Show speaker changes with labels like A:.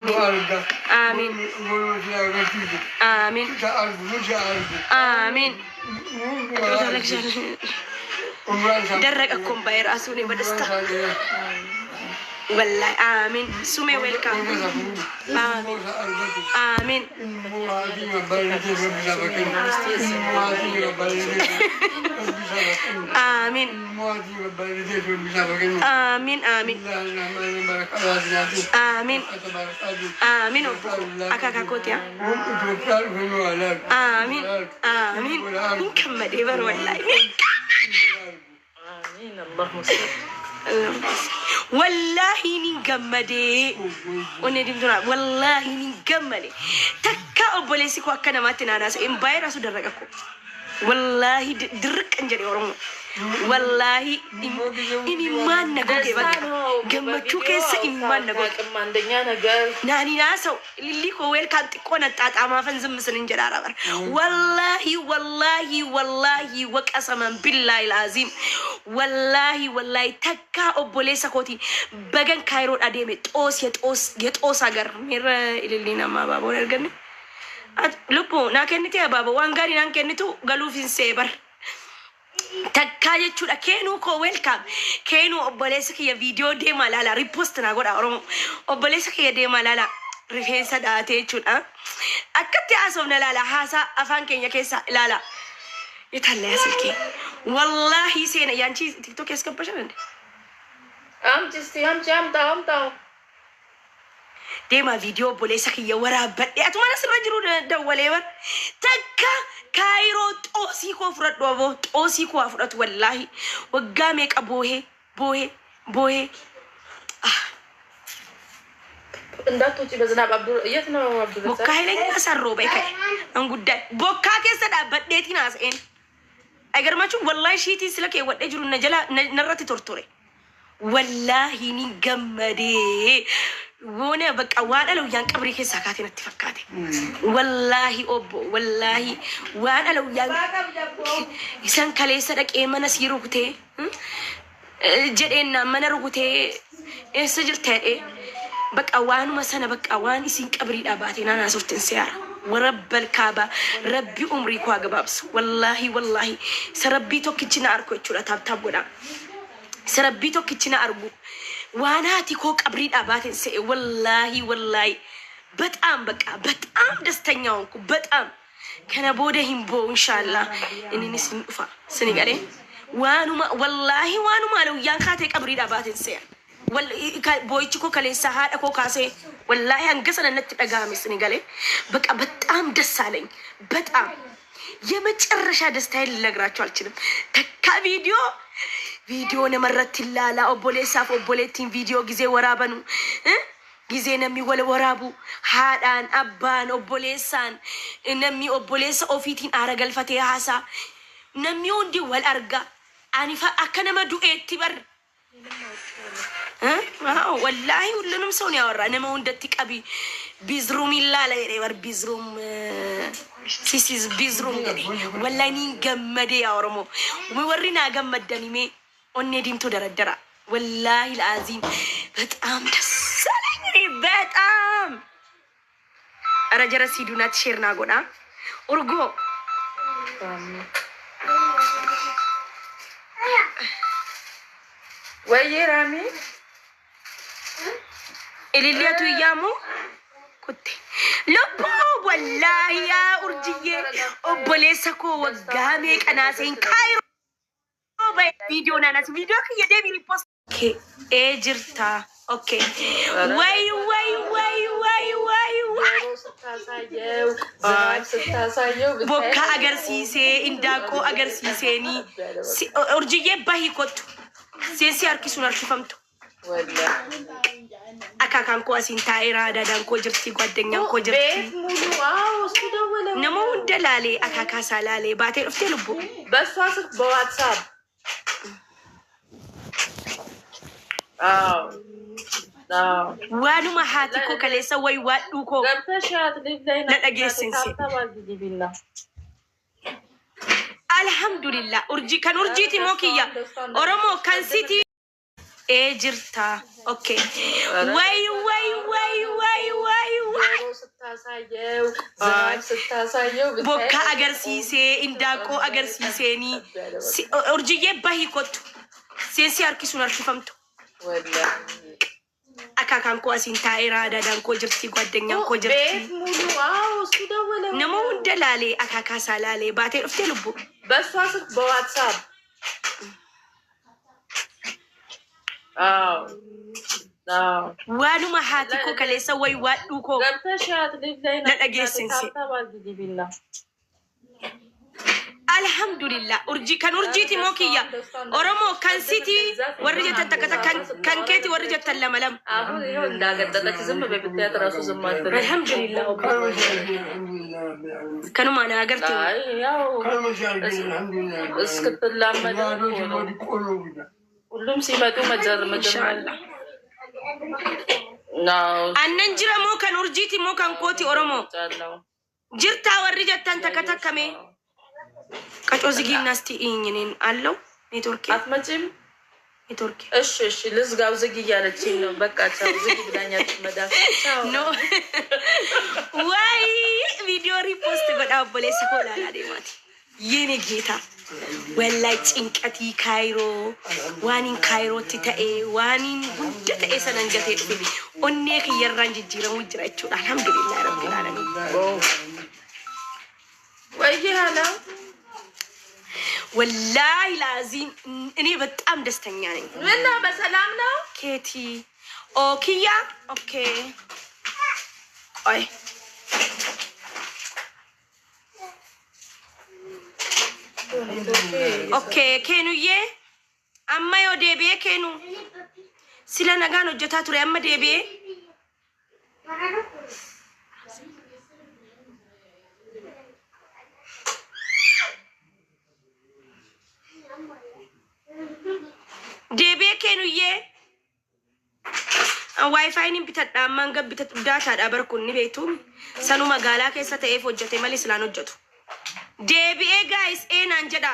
A: آمين آمين آمين درقكم بايراسوني بدستا والله آمين سمي ويلكم آمين آمين آمين آمين آمين آمين آمين أكاكا كوتيا آمين آمين نكمل إبر والله
B: آمين اللهم صل
A: والله نجمدي ونديم دونا والله نجمدي تكا أبوليسي كوا كنا ما تنانا سئم بايرا سودرككو والله درك انجري ورم والله إني ما نقول بقى جمتشو كيس إيمان نقول ناني ناسو اللي كويل كانت كونت أما فنزم مثل جرارة والله والله والله وقسما بالله العظيم والله والله تكا أبوليسا كوتي بجن كايرو أديمي يتوس أجر مير اللي نما بابو نرجعني لبو ناكنتي يا بابا وانغاري ناكنتو قالوا في سيبر تكاية شو كأنه كويلكم كأنه أبوليسك يا فيديو دي مالالا ريبوست نقول أورم أبوليسك يا دي مالالا ريفينسا داتي شو أكتر أسمنا لالا حاسة أفان كينيا كيسا لالا يتهلا سلكي والله سينا يانشي تيك توك يسكب بشرن
B: أم تاو
A: ديما فيديو بوليسك يا ورا بدي أتوما ناس المجرون دوليبر تكا كايرو توسيكو فرد وابو توسيكو أفرد والله وقامك أبوه بوه
B: እንዳቱ በዝናብ አብዱ የት ነው አብዱ
A: ሙካይለኝ አሰሮ በከ እንጉዳ ቦካ ከሰዳ በዴቲና አሰን አይገርማችሁ ወላሂ ሺቲ ስለከ ወደ ጅሩ ነጀላ ነረት ቶርቶሬ ወላሂ ኒ ገመዴ ወነ በቃ ዋዳለው ያን ቀብሪ ከሳካቴ ነት ፈካቴ ወላሂ ኦቦ ወላሂ ዋዳለው ያን ይሰን ከሌ ሰደቀ መነስ ይሩኩቴ ጀዴና መነሩኩቴ እስጅርቴ በቃ ዋኑ መሰነ በቃ ዋን ሲን ቀብሪ ዳባቴና ናሶፍትን ሲያራ ورب الكعبة ربي عمري كوا جبابس والله والله سربي تو كيتشنا أركو يشولا تاب ودا سربي تو كيتشنا أرجو وانا تيكو قبري أباتن سي والله والله بتأم بتأم دستنياونكو بتأم كان بودهم بو إن شاء الله إني نسين أفا سنيجالي وانو ما والله وانو ما لو يانكاتي قبري أباتن سي بويتشكو كلي سهاد أكو كاسي والله أنقصنا النت أجامي سنغالي بقى بتأم دسالين بتأم يمتشرشة دستايل اللي قرأتوا على تكا فيديو نمرت اللالا أبوليسا أبوليتين فيديو جزء ورابنو جزء نمي ولا ورابو هادان أبان أبوليسان نمي أبوليسا أوفيتين أرجل فتيها سا نمي وندي والأرجع أنا فأكنا ما دوئت تبر والله ولنم سوني أورا أنا ما وندتك أبي بيزروم إلا لا يريور بيزروم سيسيز بيزروم يعني والله نين جمدي يا أورمو ومورينا جمدني مي أني ديم تدرى درا والله العظيم بتأم تسالني بتأم أرجع رسيدنا تشيرنا قونا أرجو
B: ويا رامي
A: اللي تو يامو كنت لبو والله يا أرجية أبوليسكو وقامك أنا سين كايرو فيديو ناس فيديو كي يدي ريبوست كي إجرتا أوكي واي بوكا أجر سيسي إنداكو أجر سيسيني أرجية باهي كتو سيسي أركي سونار شفمتو أكاكام كو أسين تايرا دادان كو جرتي قدنيا كو جرتي نمو دلالي أكاكا سالالي باتي رفتي لبو
B: بس واسك بواتساب
A: وانو ما هاتي كو كاليسا وي وادو كو نتاقي سنسي الحمد لله أرجي كان أرجيتي موكيا أرمو كان سيتي إجرتا أوكي واي
B: ስታሳየው ዝናብ ስታሳየው
A: ቦካ አገርሲሴ እንዳቆ አገርሲሴኒ ኦርጂዬ ባሂ ኮቱ ሴንሲ አርኪሱን አርኪፈምቱ አካካን ኮ አሲንታ ኢራዳ ዳን ኮ ጅርቲ ጓደኛን ኮ ጅርቲ
B: ቤት ሙሉ አው እሱ ደወለ
A: ነሞ እንደላሌ አካካ ሳላሌ ባቴ ፍቴ ልቡ
B: በሷ ስልክ በዋትስአፕ አው ዋኑ ማሃቲኮ ከሌሰ ወይ ዋዱኮ ገብተሻት ልጅ ላይ
A: ለደገስንሲ
B: ታባዝዲቢላ
A: አልহামዱሊላህ ኡርጂ ከኑርጂቲ ሞኪያ ኦሮሞ ካንሲቲ ወርጀተ ተከተ ካንኬቲ ወርጀተ ለመለም
B: አሁን ይሄው እንዳገጠለች ዝም በብትያት ራሱ ዝም ማለት
A: አልহামዱሊላህ ከኑ ማና ሀገርቲ
B: ያው እስክትላመድ ሁሉም ሲመጡ መጀመሪያ ነው
A: አነንጅራ ሞ ከኑርጂቲ ሞ ካንኮቲ ኦሮሞ ጅርታ ወርጀተን ተከተከሜ ቀጮ ዝጊና እስቲ ኢኝኔን አለው ኔትወርክ
B: አትመጪም
A: ኔትወርክ
B: እሺ ልዝጋው ዝጊ ያለችኝ ነው በቃ ቻው ዝጊ ብላኛት መዳፍ
A: ኖ ዋይ ቪዲዮ ሪፖስት በዳቦሌ ሰሆላላ ደማቲ የኔ ጌታ ወላይ ጭንቀቲ ካይሮ ዋኒን ካይሮቲ ተኤ ዋኒን ጉንደ ተኤ ሰነንገቴ ጥቢ ኦኔ ከየራን ጅጅረን ውጅራችሁ አልহামዱሊላህ ረቢል ዓለሚን
B: ወይ ሀላ
A: ወላይ ላዚም እኔ በጣም ደስተኛ ነኝ
B: እና በሰላም ነው
A: ኬቲ ኦኪያ ኦኬ አይ ኦኬ ኬኑዬ አማዮ ዴቤ ኬኑ ሲለ ነጋን ወጀታ ቱሪ አማ ዴቤ ዴቤ ኬኑዬ ዋይፋይ ኒም ቢተዳ ማንገ ቢተዳ ዳታ ዳበርኩኒ ቤቱ ሰኑ መጋላ ከሰ ተኤፍ ወጀቴ ማሊ ስላን ወጀቱ ዴቤ ጋይስ ኤናን ጀዳ